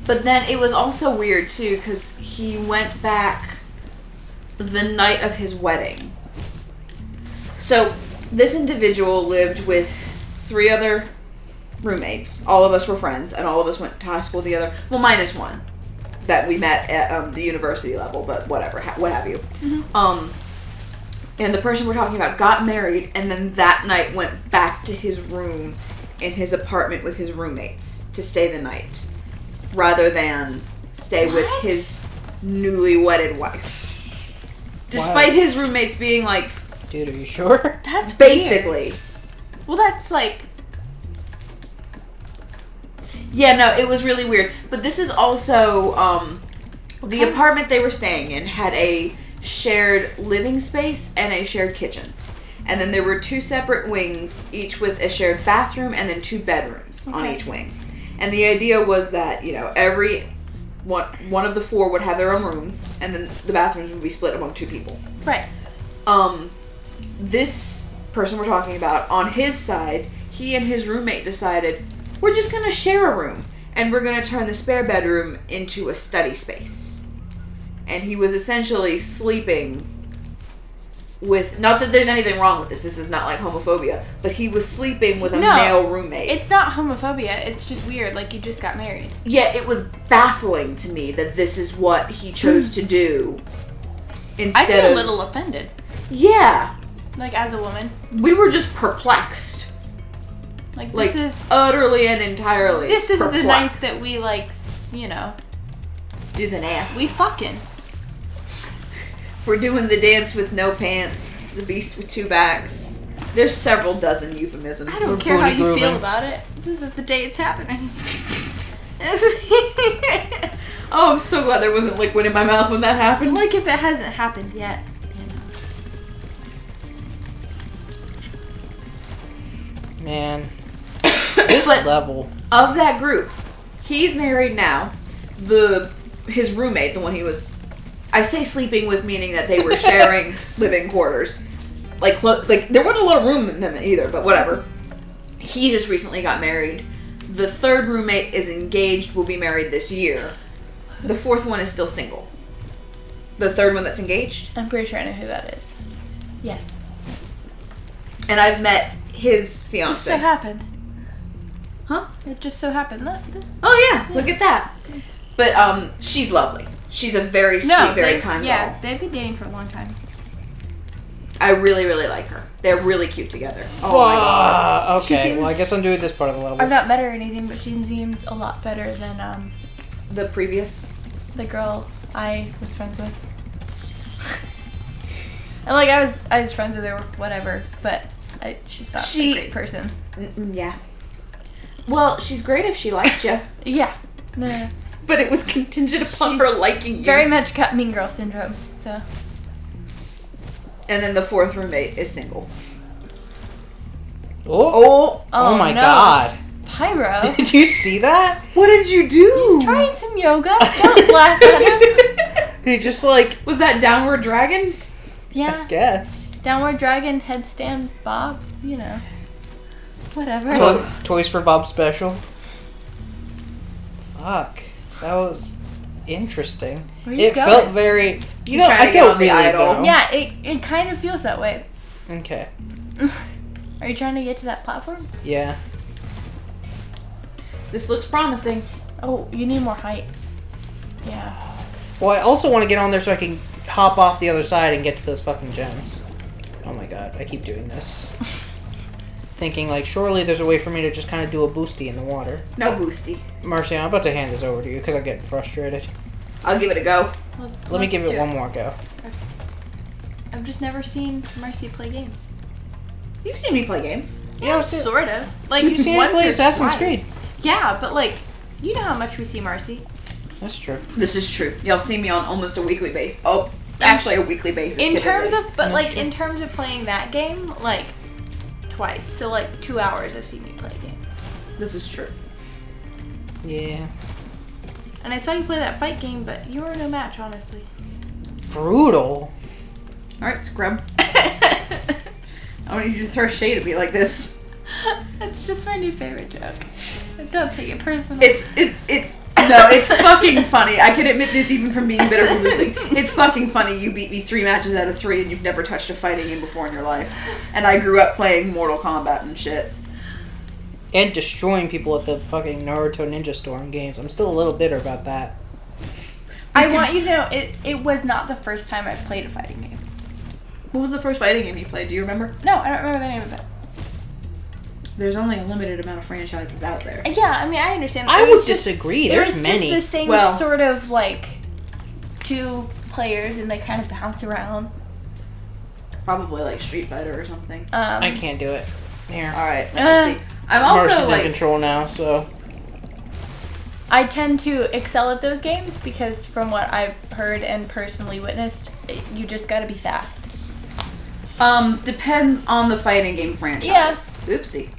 But then it was also weird, too, because he went back the night of his wedding. So, this individual lived with 3 other roommates. All of us were friends, and all of us went to high school together. Well, minus one that we met at the university level, but whatever, what have you. Mm-hmm. And the person we're talking about got married, and then that night went back to his room in his apartment with his roommates to stay the night, rather than stay with his newly wedded wife. Despite his roommates being like... Dude, are you sure? That's basically. Weird. Well, that's like... Yeah, no, it was really weird. But this is also... the apartment they were staying in had a shared living space and a shared kitchen. And then there were 2 separate wings, each with a shared bathroom and then 2 bedrooms on each wing. And the idea was that, you know, every one of the 4 would have their own rooms, and then the bathrooms would be split among 2 people. Right. This person we're talking about, on his side, he and his roommate decided, we're just going to share a room, and we're going to turn the spare bedroom into a study space. And he was essentially sleeping with, not that there's anything wrong with this is not like homophobia, but he was sleeping with a male roommate. It's not homophobia, it's just weird, like you just got married. Yeah, it was baffling to me that this is what he chose to do instead I'd be a little offended. Yeah. Like, as a woman. We were just perplexed. Like this is... utterly and entirely This is perplexed. the night that we, like, you know... do the nasty. We fucking... We're doing the dance with no pants, the beast with 2 backs. There's several dozen euphemisms. I don't care how you feel about it. This is the day it's happening. Oh, I'm so glad there wasn't liquid in my mouth when that happened. Like if it hasn't happened yet. Man. This level. Of that group, he's married now. His roommate, the one he was... I say sleeping with, meaning that they were sharing living quarters. Like, there wasn't a lot of room in them either, but whatever. He just recently got married. The 3rd roommate is engaged, will be married this year. The 4th one is still single. The 3rd one that's engaged? I'm pretty sure I know who that is. Yes. And I've met his fiance. Just so happened. Huh? It just so happened. Oh yeah, look at that. But she's lovely. She's a very sweet, very kind girl. Yeah, they've been dating for a long time. I really, really like her. They're really cute together. Oh my god. Okay, well I guess I'm doing this part of the level. I've not met her or anything, but she seems a lot better than the previous... the girl I was friends with. And like I was friends with her, whatever, but she's not a great person. Yeah. Well, she's great if she liked you. Yeah. No. But it was contingent upon her liking you. Very much got mean girl syndrome, so. And then the 4th roommate is single. Oh my god. Spyro. Did you see that? What did you do? He's trying some yoga. Don't laugh at him. He just like... Was that downward dragon? Yeah. I guess. Downward dragon, headstand, Bob, you know. Whatever. Toys for Bob special. Fuck. That was interesting. It felt very... You know, I don't really know. Yeah, it kind of feels that way. Okay. Are you trying to get to that platform? Yeah. This looks promising. Oh, you need more height. Yeah. Well, I also want to get on there so I can hop off the other side and get to those fucking gems. Oh my god, I keep doing this. Thinking, like, surely there's a way for me to just kind of do a boosty in the water. No boosty. Marcy, I'm about to hand this over to you because I get frustrated. I'll give it a go. Let me give it one more go. I've just never seen Marcy play games. You've seen me play games. Yeah, sort of. Like, you've seen me play Assassin's Creed. Yeah, but like, you know how much we see Marcy. That's true. This is true. Y'all see me on almost a weekly basis. Oh, actually a weekly basis. In terms of, but That's like, true. in terms of playing that game, like, twice. So like 2 hours I've seen you play a game. This is true. Yeah. And I saw you play that fight game, but you were no match, honestly. Brutal. Alright, scrub. I don't need you to throw shade at me like this. That's just my new favorite joke. Don't take it personal. It's fucking funny. I can admit this even from being bitter for losing. It's fucking funny. You beat me 3 matches out of 3 and you've never touched a fighting game before in your life. And I grew up playing Mortal Kombat and shit. And destroying people at the fucking Naruto Ninja Storm games. I'm still a little bitter about that. I want you to know, it was not the first time I played a fighting game. What was the first fighting game you played? Do you remember? No, I don't remember the name of it. There's only a limited amount of franchises out there. Yeah, I mean, I understand. I would disagree. There's many. It was just the same sort of, like, 2 players, and they kind of bounce around. Probably like Street Fighter or something. I can't do it. Here. Alright, let me see. I'm also Marcy's like... in control now, so... I tend to excel at those games because from what I've heard and personally witnessed, you just gotta be fast. Depends on the fighting game franchise. Yes. Oopsie.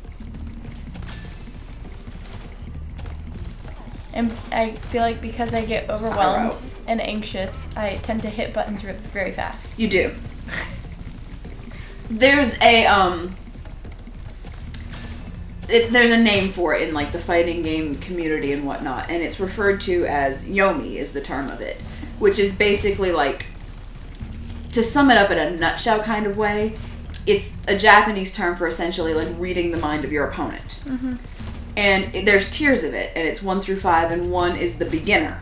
And I feel like because I get overwhelmed Spyro. and anxious, I tend to hit buttons very fast. You do. There's a, there's a name for it in, like, the fighting game community and whatnot, and it's referred to as Yomi is the term of it, which is basically, like, to sum it up in a nutshell kind of way, it's a Japanese term for essentially, like, reading the mind of your opponent. Mm-hmm. And there's tiers of it, and it's 1 through 5, and 1 is the beginner,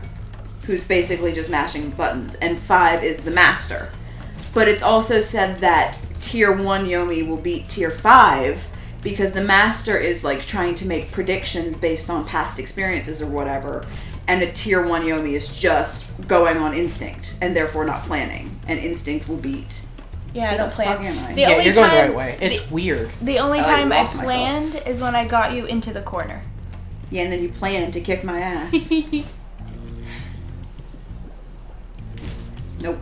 who's basically just mashing buttons, and 5 is the master. But it's also said that tier 1 Yomi will beat tier 5, because the master is, like, trying to make predictions based on past experiences or whatever, and a tier 1 Yomi is just going on instinct, and therefore not planning, and instinct will beat. Yeah, I don't plan. Yeah, you're going the right way. It's weird. The only time I lost planned is when I got you into the corner. Yeah, and then you planned to kick my ass. Nope.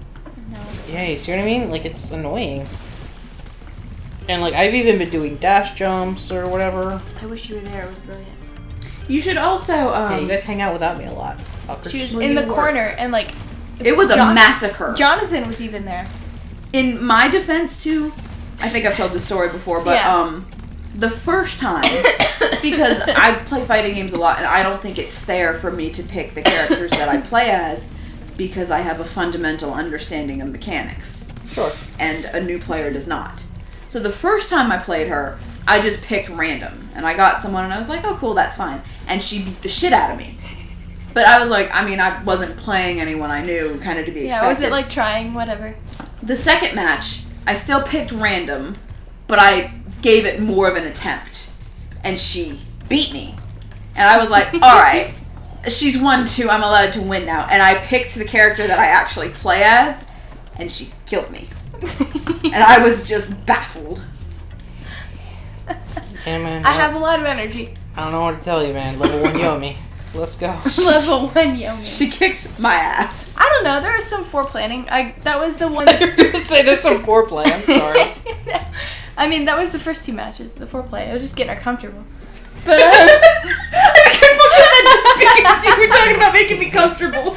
No. Yeah, you see what I mean? Like, it's annoying. And, like, I've even been doing dash jumps or whatever. I wish you were there. It was brilliant. You should also, Yeah, you guys hang out without me a lot. Fuckers. She was Where in you the were. corner, and, like... It was a massacre. Jonathan was even there. In my defense, too, I think I've told this story before, but, Yeah. The first time, because I play fighting games a lot, and I don't think it's fair for me to pick the characters that I play as, because I have a fundamental understanding of mechanics. Sure. And a new player does not. So the first time I played her, I just picked random. And I got someone and I was like, oh cool, that's fine. And she beat the shit out of me. But I was like, I mean, I wasn't playing anyone I knew, kind of to be expected. Yeah, was it like trying, whatever? The second match, I still picked random, but I gave it more of an attempt. And she beat me. And I was like, alright, she's won 2, I'm allowed to win now. And I picked the character that I actually play as, and she killed me. And I was just baffled. Yeah, man. I have a lot of energy. I don't know what to tell you, man. Level 1 Yomi. Let's go. Level 1 Yomi. She kicked my ass. I don't know. There was some foreplay. That was the one. You're gonna say there's some foreplay. I'm sorry. I mean, that was the first 2 matches. The foreplay. I was just getting her comfortable. But I think I fucked with that because you were talking about making me comfortable.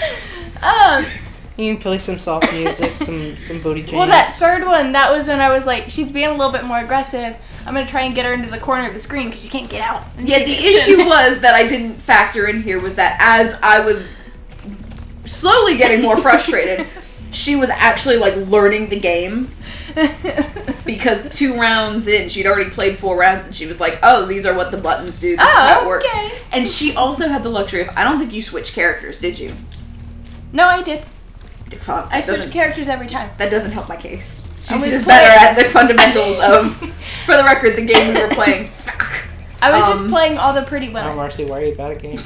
You can play some soft music, some booty jams. Well, that third one, that was when I was like, she's being a little bit more aggressive. I'm gonna try and get her into the corner of the screen because she can't get out. Yeah, the issue was that I didn't factor in here was that as I was slowly getting more frustrated, she was actually like learning the game. Because 2 rounds in, she'd already played 4 rounds, and she was like, oh, these are what the buttons do, this is how it works. Okay. And she also had the luxury of, I don't think you switched characters, did you? No, I did. Fuck, I that switched doesn't- characters every time. That doesn't help my case. I She's was just playing- better at the fundamentals of, for the record, the game we were playing. Fuck. I was just playing all the pretty Oh, women. Marcy, why are you bad at games?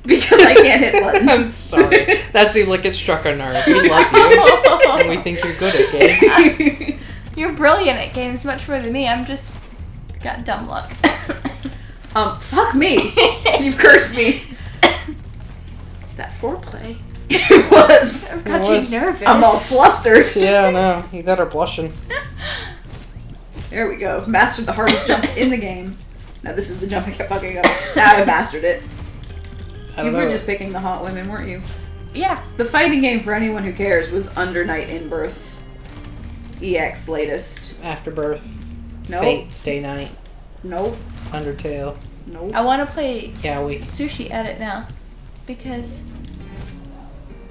Because I can't hit buttons. I'm sorry. That seemed like it struck a nerve. We love you, and we think you're good at games. You're brilliant at games, much more than me. I'm just got dumb luck. Fuck me. You've cursed me. It's that foreplay. It was. I've got It you was. nervous. I'm all flustered. Yeah, no, you got her blushing. There we go. Mastered the hardest jump in the game. Now this is the jump I kept fucking up. Now I mastered it. I You don't were know. just picking the hot women, weren't you? Yeah. The fighting game, for anyone who cares, was Under Night in Birth. EX latest. Afterbirth. Nope. Fate. Stay Night. Nope. Undertale. Nope. I want to play Yowie. Sushi Edit now because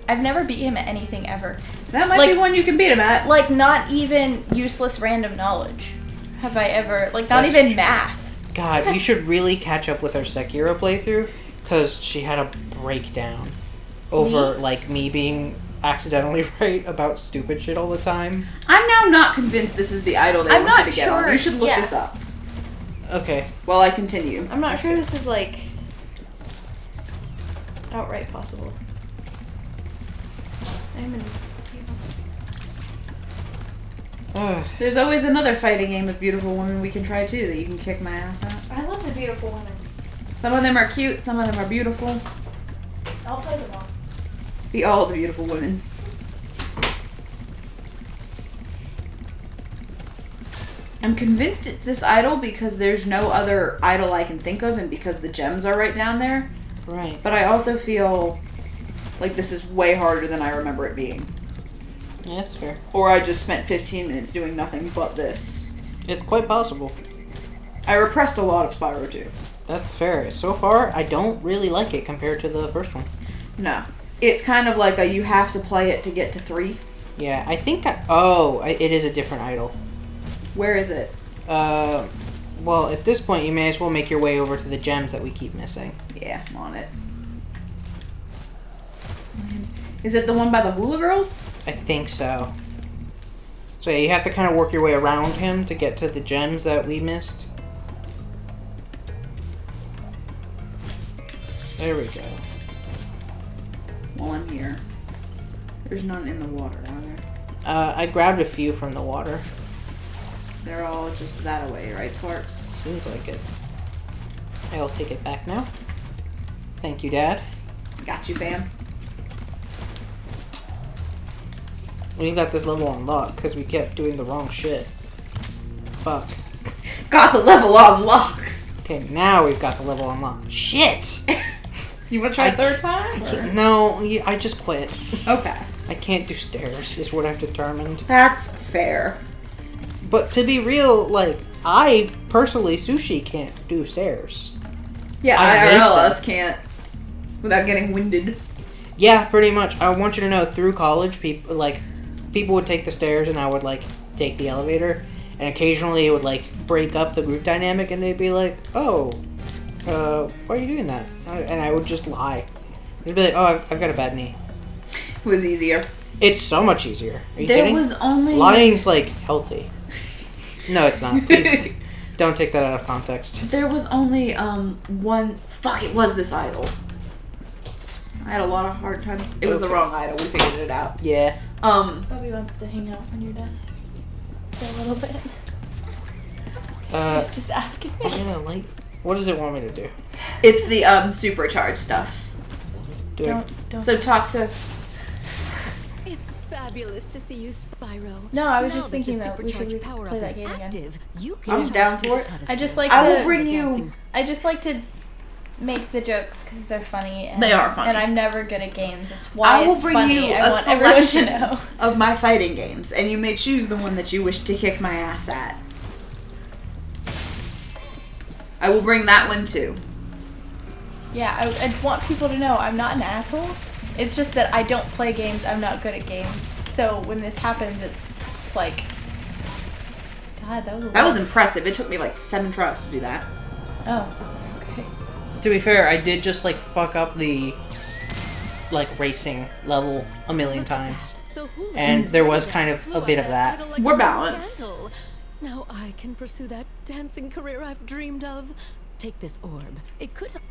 I've never beat him at anything ever. That might be one you can beat him at. Like, not even useless random knowledge have I ever... Like, not That's even true. math. God, you should really catch up with our Sekiro playthrough, because she had a breakdown over, like, me being accidentally right about stupid shit all the time. I'm now not convinced this is the idol they I'm want you not to get on. sure. You should look Yeah. this up Okay. while I continue. I'm not sure this is, like, outright possible. I'm in... There's always another fighting game with beautiful women we can try too that you can kick my ass at. I love the beautiful women. Some of them are cute, some of them are beautiful. I'll play them all. Be all the beautiful women. I'm convinced it's this idol because there's no other idol I can think of and because the gems are right down there. Right. But I also feel like this is way harder than I remember it being. Yeah, that's fair. Or I just spent 15 minutes doing nothing but this. It's quite possible. I repressed a lot of Spyro 2. That's fair. So far, I don't really like it compared to the first one. No. It's kind of like a you have to play it to get to 3. Yeah, I think that... Oh, it is a different idol. Where is it? Well, at this point, you may as well make your way over to the gems that we keep missing. Yeah, I'm on it. Is it the one by the hula girls? I think so. So yeah, you have to kind of work your way around him to get to the gems that we missed. There we go. Well, I'm here. There's none in the water, are there? I grabbed a few from the water. They're all just that away, right, Sparks? Seems like it. I'll take it back now. Thank you, Dad. Got you, fam. We got this level unlocked because we kept doing the wrong shit. Fuck. Got the level on lock. Okay, now we've got the level unlocked. Shit! You want to try a third time? or- No, I just quit. Okay. I can't do stairs, is what I've determined. That's fair. But to be real, like, I personally, Sushi can't do stairs. Yeah, I hate IRL them. us can't without getting winded. Yeah, pretty much. I want you to know, through college, people would take the stairs and I would, like, take the elevator. And occasionally it would, like, break up the group dynamic and they'd be like, oh, why are you doing that? And I would just lie. I'd be like, oh, I've got a bad knee. It was easier. It's so much easier. Are you There kidding? was only... Lying's, like, healthy. No, it's not. Please don't take that out of context. There was only one... Fuck, it was this idol. I had a lot of hard times. It was the Okay. wrong idol. We figured it out. Yeah. Bobby wants to hang out when you're done. For a little bit. She's just asking me. I'm gonna like... What does it want me to do? It's the supercharged stuff. Do Don't. So talk to... It's fabulous to see you, Spyro. No, I was Now just thinking that we should supercharged power play up that is game again. active, you can I'm charge down through for the it. pedestal. I just like I will to. bring you... Dancing. I just like to make the jokes because they're funny. And, They are funny. And I'm never good at games. It's why I will it's bring funny. you I a want everyone to selection know. of my fighting games, and you may choose the one that you wish to kick my ass at. I will bring that one too. Yeah, I want people to know I'm not an asshole. It's just that I don't play games. I'm not good at games. So when this happens, it's like, God, that was a That was lot. impressive. It took me like 7 tries to do that. Oh, okay. To be fair, I did just, like, fuck up the, like, racing level a million times. The hula And hoops there was flew kind of a out bit of that. idol like We're a little balanced. candle. Now I can pursue that dancing career I've dreamed of. Take this orb. It could have...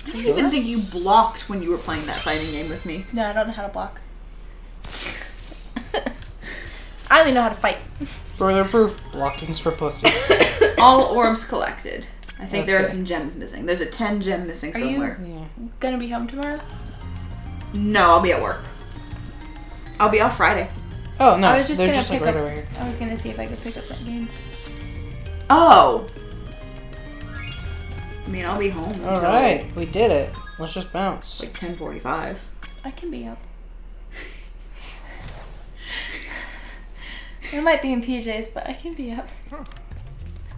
I don't even think you blocked when you were playing that fighting game with me. No, I don't know how to block. I only know how to fight. Further proof, blocking's for pussies. All orbs collected. I think there are Okay. some gems missing. There's a 10 gem missing Are you- somewhere. Yeah. Gonna be home tomorrow? No, I'll be at work. I'll be off Friday. Oh, no, I was just they're gonna just, like, pick right up. over here. I was gonna see if I could pick up that game. Oh! I mean, I'll be home until Alright, we did it. Let's just bounce. like 10:45. I can be up. I might be in PJs, but I can be up.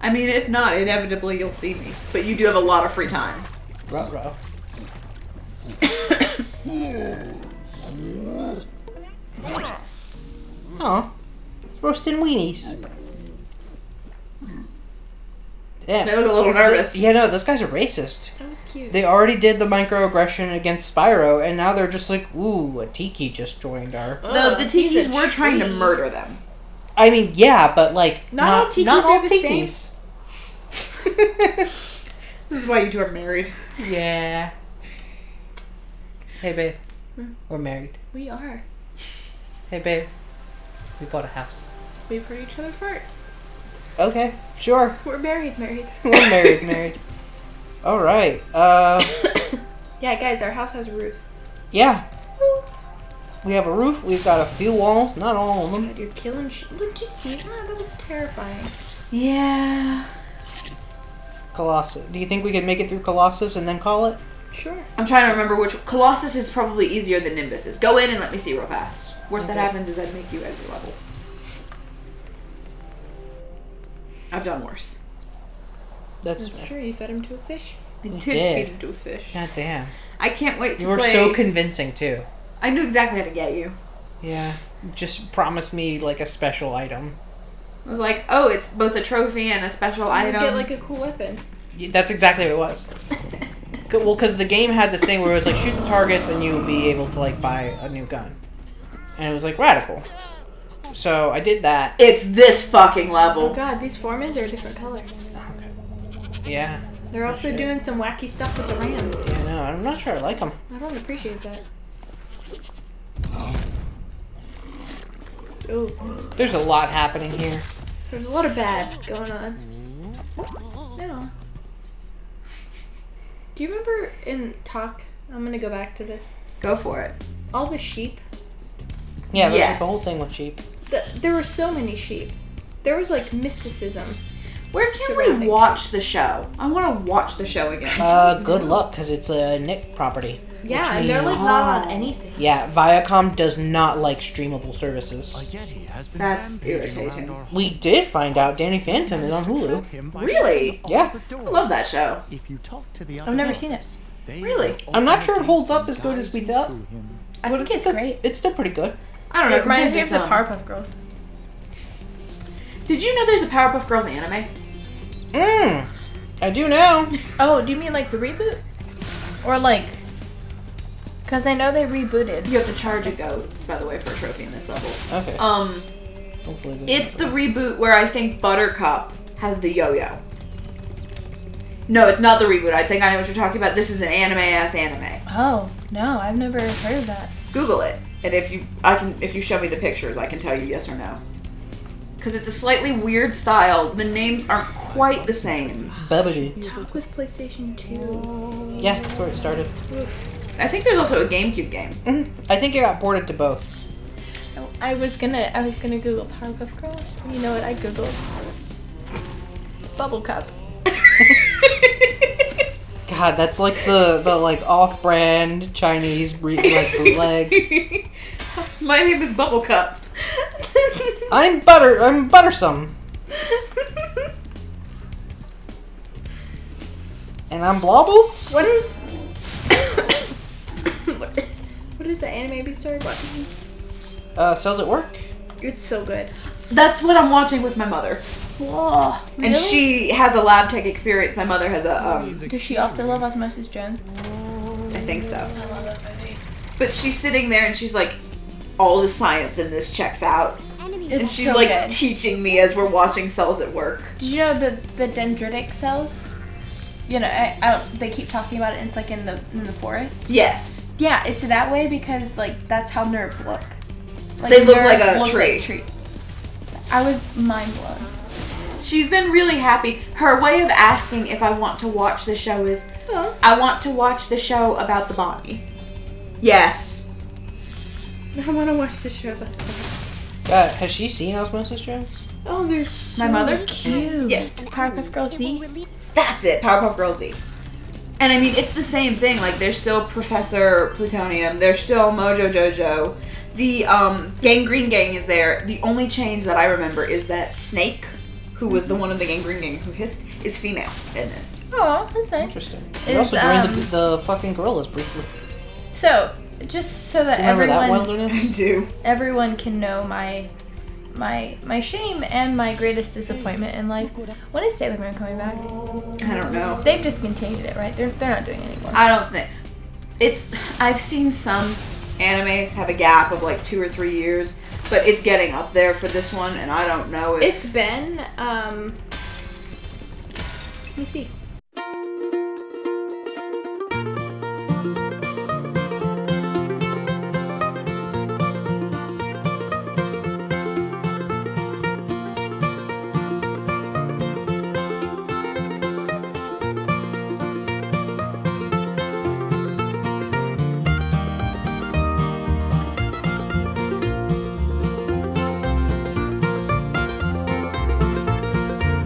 I mean, if not, inevitably you'll see me. But you do have a lot of free time. Ruh-roh. Oh, it's roasting weenies. Damn. They look a little nervous. Yeah, no, those guys are racist. That was cute. They already did the microaggression against Spyro, and now they're just like, ooh, a tiki just joined our... The he's Tikis a were trying to tree. murder them. I mean, yeah, but like, Not all tikis not are all the tikis. This is why you two are married. Yeah. Hey, babe. We're married. We are. Hey, babe. We bought a house. We've heard each other fart. Okay, sure. We're married. We're married. All right. Yeah, guys, our house has a roof. Yeah. We have a roof. We've got a few walls. Not all of them. God, you're killing Did you see that? That was terrifying. Yeah. Colossus. Do you think we could make it through Colossus and then call it? Sure. I'm trying to remember which... Colossus is probably easier than Nimbus is. Go in and let me see real fast. Worst that Okay. happens is I'd make you exit level. I've done worse. That's That's true. You fed him to a fish. I You did did. feed into a fish. God damn. I can't wait to You were play... so convincing, too. I knew exactly how to get you. Yeah. Just promise me, like, a special item. I was like, oh, it's both a trophy and a special You item. get like a cool weapon. That's exactly what it was. Well, because the game had this thing where it was like, shoot the targets and you would be able to, like, buy a new gun. And it was, like, radical. So I did that. It's this fucking Oh level. god, these foremans are a different color. Okay. Yeah. They're also shit. doing some wacky stuff with the ram. Yeah, no, I'm not sure I like them. I don't appreciate that. Oh, There's a lot happening here. there's a lot of bad going on. No. Do you remember in Talk? I'm gonna go back to this. Go for it. All the sheep. Yeah, there's like Yes. the whole thing with sheep. There were so many sheep. There was like mysticism. Where can we Surrounding. watch the show? I want to watch the show again. Good luck, because it's a Nick property. Yeah, which and they're like means- not on anything. Yeah, Viacom does not like streamable services. Yeti has been That's rampaging irritating. around our We did find out Danny Phantom is on Hulu. him by Really? shutting Yeah. all the I doors. love that show. If you talk to the other I've never dogs, seen it. they Really? will I'm not open sure it the holds gate up as good as we guides you thought. to him. I think it's still, great. It's still pretty good. I don't know. It reminds me compared of to the some- Powerpuff Girls. Did you know there's a Powerpuff Girls anime? I do now. Oh, do you mean like the reboot? Or like... Because I know they rebooted. You have to charge a goat, by the way, for a trophy in this level. Okay. Hopefully this It's the reboot where I think Buttercup has the yo-yo. No, it's not the reboot. I think I know what you're talking about. This is an anime-ass anime. Oh, no, I've never heard of that. Google it, and if you show me the pictures, I can tell you yes or no. Because it's a slightly weird style. The names aren't quite the same. Babidi. Talk was PlayStation 2. Yeah, that's where it started. I think there's also a GameCube game. I think it got ported to both. Oh, I was gonna Google Powerpuff Girls. You know what I googled? Bubble Cup. God, that's like the like off-brand Chinese like bootleg. My name is Bubblecup. I'm buttersome. And I'm Blobbles. What is what is the anime we started watching? Cells at Work. It's so good. That's what I'm watching with my mother. Whoa. And she has a lab tech experience. My mother has a, Does she also love Osmosis Jones? I think so. I love that movie. But she's sitting there and she's like, all the science in this checks out. And she's so like good. teaching me as we're watching Cells at Work. Did you know the dendritic cells? You know, I don't, they keep talking about it. And it's like in the forest. Yes. Yeah, it's that way because like that's how nerves look. They look like nerves a tree. I was mind blown. She's been really happy. Her way of asking if I want to watch the show is, Oh. I want to watch the show about the Bonnie. Yes. I want to watch the show about Has she seen Osmosis Jones? Oh, they're so My mother? cute. Yes. Powerpuff Girls Z. That's it, Powerpuff Girls Z. And I mean, it's the same thing. Like, there's still Professor Plutonium. There's still Mojo Jojo. The Gangrene Gang is there. The only change that I remember is that Snake who was the one in the gangrene gang who hissed, is female in this. Oh, that's nice. Interesting. Is, He also joined the fucking gorillas briefly. So, just so that Remember that everyone wilderness? I do. everyone can know my shame and my greatest disappointment in life. When is Sailor Moon coming back? I don't know. They've discontinued it, right? They're not doing it anymore. I don't think I've seen some animes have a gap of like 2 or 3 years, but it's getting up there for this one, and I don't know if It's been let me see.